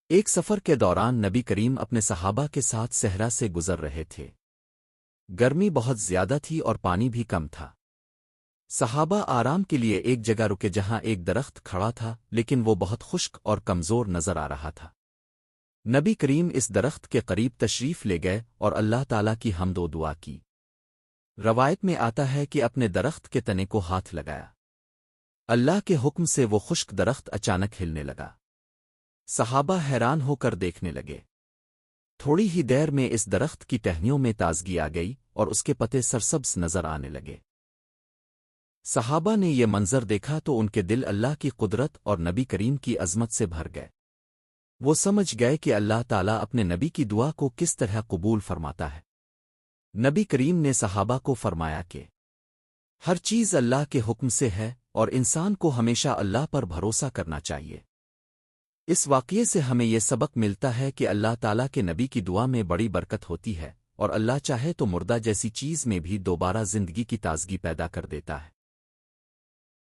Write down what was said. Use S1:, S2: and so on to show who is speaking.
S1: ایک سفر کے دوران نبی کریم اپنے صحابہ کے ساتھ صحرا سے گزر رہے تھے۔ گرمی بہت زیادہ تھی اور پانی بھی کم تھا۔ صحابہ آرام کے لیے ایک جگہ رکے جہاں ایک درخت کھڑا تھا، لیکن وہ بہت خشک اور کمزور نظر آ رہا تھا۔ نبی کریم اس درخت کے قریب تشریف لے گئے اور اللہ تعالیٰ کی حمد و دعا کی۔ روایت میں آتا ہے کہ اپنے درخت کے تنے کو ہاتھ لگایا۔ اللہ کے حکم سے وہ خشک درخت اچانک ہلنے لگا۔ صحابہ حیران ہو کر دیکھنے لگے۔ تھوڑی ہی دیر میں اس درخت کی ٹہنیوں میں تازگی آ گئی اور اس کے پتے سرسبز نظر آنے لگے۔ صحابہ نے یہ منظر دیکھا تو ان کے دل اللہ کی قدرت اور نبی کریم کی عظمت سے بھر گئے۔ وہ سمجھ گئے کہ اللہ تعالیٰ اپنے نبی کی دعا کو کس طرح قبول فرماتا ہے۔ نبی کریم نے صحابہ کو فرمایا کہ ہر چیز اللہ کے حکم سے ہے اور انسان کو ہمیشہ اللہ پر بھروسہ کرنا چاہیے۔ اس واقعے سے ہمیں یہ سبق ملتا ہے کہ اللہ تعالیٰ کے نبی کی دعا میں بڑی برکت ہوتی ہے، اور اللہ چاہے تو مردہ جیسی چیز میں بھی دوبارہ زندگی کی تازگی پیدا کر دیتا ہے۔